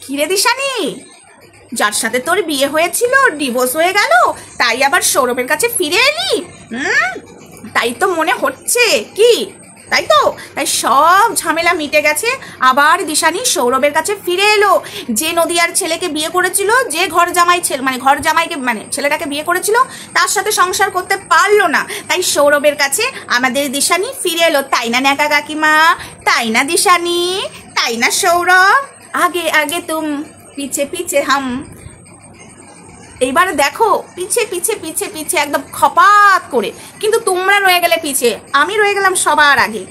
কিরে দিশানি, যার সাথে তোর বিয়ে হয়েছিল ডিভোর্স হয়ে গেল, তাই আবার সৌরভের কাছে ফিরে এলি? তাই তো মনে হচ্ছে, কি তাই তো? তাই সব ঝামেলা মিটে গেছে, আবার দিশানি সৌরভের কাছে ফিরে এলো। যে নদিয়ার ছেলেকে বিয়ে করেছিল, যে ঘর জামাইকে ছেলেটাকে বিয়ে করেছিল, তার সাথে সংসার করতে পারলো না, তাই সৌরভের কাছে আমাদের দিশানি ফিরে এলো। তাই না ন্যাকা কাকিমা? তাই না দিশানি? তাই না সৌরভ? আগে আগে তুম পিছে পিছে হাম। এইবার দেখো, পিছে পিছে পিছে পিছে একদম খপাত করে, কিন্তু তোমরা রয়ে গেলে পিছে, আমি রয়ে গেলাম সবার আগে।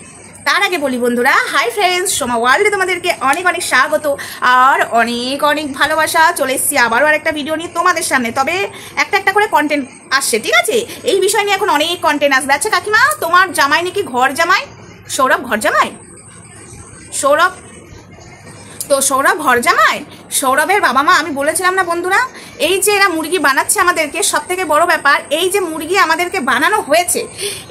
তার আগে বলি বন্ধুরা, হাই ফ্রেন্ডস, সোমা ওয়ার্ল্ডে তোমাদেরকে অনেক অনেক স্বাগত আর অনেক অনেক ভালোবাসা। চলে এসেছি আবারও আরেকটা ভিডিও নিয়ে তোমাদের সামনে, তবে একটা একটা করে কন্টেন্ট আসছে, ঠিক আছে? এই বিষয় নিয়ে এখন অনেক কন্টেন্ট আসবে। আচ্ছা কাকিমা, তোমার জামাই নাকি ঘর জামাই? সৌরভ ঘর জামাই? সৌরভ ঘর জামাই? সৌরভের বাবা মা, আমি বলেছিলাম না বন্ধুরা, এই যে এরা মুরগি বানাচ্ছে আমাদেরকে, সব থেকে বড় ব্যাপার এই যে মুরগি আমাদেরকে বানানো হয়েছে,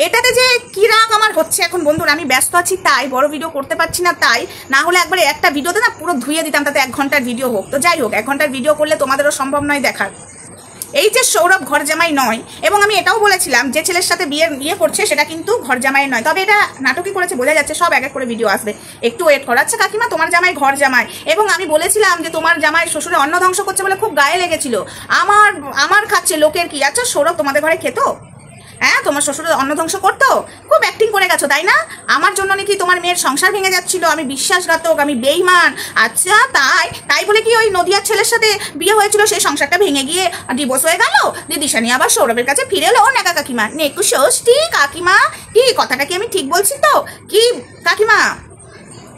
এটাতে যে কি রাগ আমার হচ্ছে এখন বন্ধুরা। আমি ব্যস্ত আছি তাই বড় ভিডিও করতে পারছি না, তাই না হলে একবারে একটা ভিডিওতে না পুরো ধুয়ে দিতাম, তাতে 1 ঘন্টার ভিডিও হোক। তো যাই হোক, 1 ঘন্টার ভিডিও করলে তোমাদেরও সম্ভব নয় দেখার। এই যে সৌরভ ঘর জামাই নয়, এবং আমি এটাও বলেছিলাম যে ছেলের সাথে বিয়ে করছে সেটা কিন্তু ঘর জামাই নয়, তবে এটা নাটকই করেছে বোঝা যাচ্ছে, সব এক এক করে ভিডিও আসবে, একটু ওয়েট করো। আচ্ছা কাকিমা, তোমার জামাই ঘর জামাই, এবং আমি বলেছিলাম যে তোমার জামাই শ্বশুরে অন্ন ধ্বংস করছে বলে খুব গায়ে লেগেছিল, আমার খাচ্ছে লোকের কি। আচ্ছা সৌরভ তোমাদের ঘরে খেত? হ্যাঁ, তোমার শ্বশুর অন্ন ধ্বংস করতো? খুব অ্যাক্টিং করে গেছো তাই না? আমার জন্য নাকি তোমার মেয়ের সংসার ভেঙে যাচ্ছিল, আমি বিশ্বাসঘাতক, আমি বেইমান। আচ্ছা তাই বলে কি ওই নদিয়ার ছেলের সাথে বিয়ে হয়েছিল, সেই সংসারটা ভেঙে গিয়ে ডিভোর্স হয়ে গেল, দিদিশানি আবার সৌরভের কাছে ফিরে এলো? ন্যাকা কাকিমা, নেকু ষষ্ঠী কাকিমা, কি কথাটা কি আমি ঠিক বলছি তো? কি কাকিমা?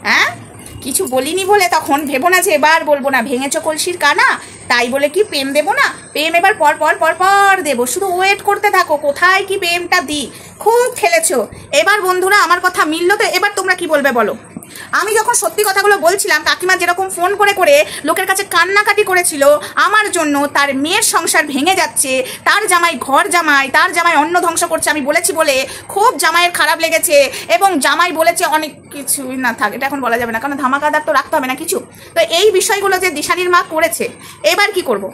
হ্যাঁ, কিছু বলিনি বলে তখন ভেবো না যে এবার বলবো না, ভেঙেছো কলসির কানা, তাই বলে কি প্রেম দেবো না? প্রেম এবার পর দেবো, শুধু ওয়েট করতে থাকো কোথায় কি প্রেমটা দিই। খুব খেলেছো এবার বন্ধুরা, আমার কথা মিললো তো? এবার তোমরা কি বলবে বলো? আমি যখন সত্যি কথাগুলো বলছিলাম, কাকিমা যেরকম ফোন করে করে লোকের কাছে কান্নাকাটি করেছিল আমার জন্য, তার মেয়ের সংসার ভেঙে যাচ্ছে, তার জামাই ঘর জামাই, তার জামাই অন্ন ধ্বংস করছে আমি বলেছি বলে খুব জামাইয়ের খারাপ লেগেছে, এবং জামাই বলেছে অনেক কিছু না, থাক এটা এখন বলা যাবে না, কারণ ধামাকাদার তো রাখতে হবে না কিছু। তো এই বিষয়গুলো যে দিশানির মা করেছে, এবার কি করব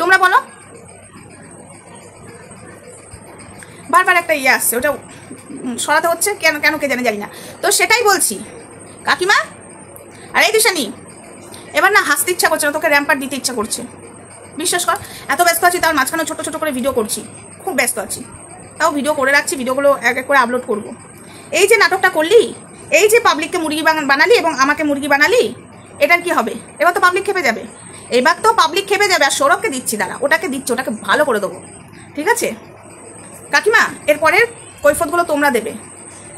তোমরা বলো? বারবার একটা আসছে, ওটা সরাতে হচ্ছে কেন কেন কে জানি না। তো সেটাই বলছি কাকিমা। আর এই দিশানি, এবার না হাসতে ইচ্ছা করছে না, তোকে র্যাম্পার দিতে ইচ্ছা করছে, বিশ্বাস কর। এত ব্যস্ত আছি, তার মাঝখানে ছোট ছোট করে ভিডিও করছি, খুব ব্যস্ত আছি, তাও ভিডিও করে রাখছি, ভিডিওগুলো এক এক করে আপলোড করব। এই যে নাটকটা করলি, এই যে পাবলিককে মুরগি বানালি এবং আমাকে মুরগি বানালি, এটার কি হবে? এবার তো পাবলিক খেপে যাবে, আর সৌরভকে দিচ্ছি, দাঁড়া ওটাকে দিচ্ছি, ওটাকে ভালো করে দেবো, ঠিক আছে কাকিমা? এরপরের কৈফতগুলো তোমরা দেবে।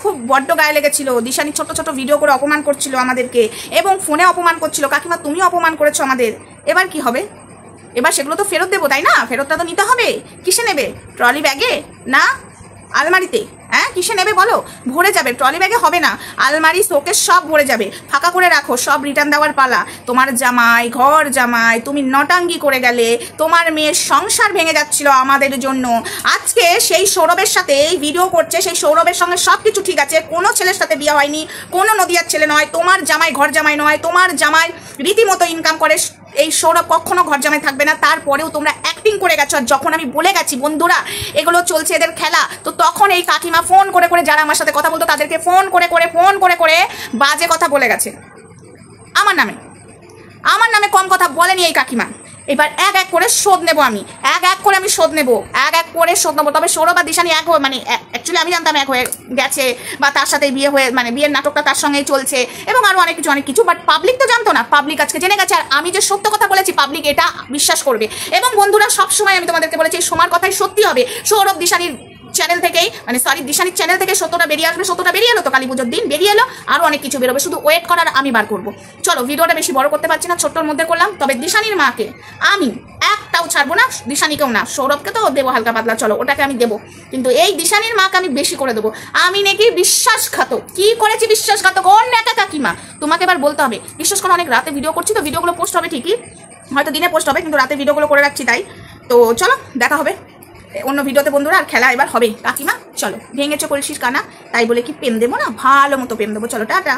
খুব বড্ড গায়ে লেগেছিল, দিশানি ছোট ছোট ভিডিও করে অপমান করছিল আমাদেরকে, এবং ফোনে অপমান করছিল। কাকিমা তুমিও অপমান করেছো আমাদের, এবার কি হবে? এবার সেগুলো তো ফেরত দেবো তাই না? ফেরতটা তো নিতে হবে। কিসে নেবে? ট্রলি ব্যাগে না আলমারিতে? হ্যাঁ, কিসে নেবে বলো? ভরে যাবে, ট্রলি ব্যাগে হবে না, আলমারি শোকেস সব ভরে যাবে, ফাঁকা করে রাখো, সব রিটার্ন দেওয়ার পালা। তোমার জামাই ঘর জামাই, তুমি নটাঙ্গি করে গেলে, তোমার মেয়ের সংসার ভেঙে যাচ্ছিল আমাদের জন্য। আজকে সেই সৌরভের সাথে এই ভিডিও করছে, সেই সৌরভের সঙ্গে সব কিছু ঠিক আছে, কোনো ছেলের সাথে বিয়ে হয়নি, কোনো নদিয়ার ছেলে নয়, তোমার জামাই ঘর জামাই নয়, তোমার জামাই রীতিমতো ইনকাম করে, এই সৌরভ কখনো ঘর জামাই থাকবে না। তারপরেও তোমরা অ্যাক্টিং করে গেছো, আর যখন আমি বলে গেছি বন্ধুরা এগুলো চলছে এদের খেলা, তো তখন এই কাকিমা ফোন করে করে, যারা আমার সাথে কথা বলতো তাদেরকে ফোন করে করে বাজে কথা বলে গেছে আমার নামে কম কথা বলেনি এই কাকিমা। এবার এক এক করে শোধ নেবো আমি, এক এক করে শোধ নেবো। তবে সৌরভ আর দিশানি এক হয়ে, অ্যাকচুয়ালি আমি জানতাম এক হয়ে গেছে, বা তার সাথে বিয়ে হয়ে, বিয়ের নাটকটা তার সঙ্গেই চলছে, এবং আরও অনেক কিছু, বাট পাবলিক তো জানতো না, পাবলিক আজকে জেনে গেছে। আর আমি যে সত্য কথা বলেছি পাবলিক এটা বিশ্বাস করবে। এবং বন্ধুরা সবসময় আমি তোমাদেরকে বলেছি সোমার কথাই সত্যি হবে। সৌরভ দিশানির চ্যানেল থেকেই, দিশানির চ্যানেল থেকে সত্যটা বেরিয়ে আসবে, সত্যটা বেরিয়ে এলো তো, কালী পুজোর দিন বেরিয়ে এলো, আরও অনেক কিছু বেরোবে, শুধু ওয়েট করার আমি বার করবো। চলো ভিডিওটা বেশি বড় করতে পারছি না, ছোট্টর মধ্যে করলাম। তবে দিশানির মাকে আমি একটাও ছাড়বো না, দিশানিকেও না, সৌরভকে তো দেবো হালকা পাতলা, চলো ওটাকে আমি দেবো, কিন্তু এই দিশানির মাকে আমি বেশি করে দেবো। আমি নাকি বিশ্বাসঘাতক, কি করেছি বিশ্বাসঘাতক? ওর ন্যাকা কাকিমা, তোমাকে এবার বলতে হবে। বিশ্বাস করো, অনেক রাতে ভিডিও করছি তো, ভিডিওগুলো পোস্ট হবে ঠিকই, হয়তো দিনে পোস্ট হবে, কিন্তু রাতে ভিডিওগুলো করে রাখছি তাই। তো চলো দেখা হবে অন্য ভিডিওতে বন্ধুরা। আর খেলা এবার হবে কাকিমা, চলো। ভেঙেছো কলসির কানা, তাই বলে কি প্রেম দেবো না? ভালো মতো প্রেম দেবো, চলো টাটা।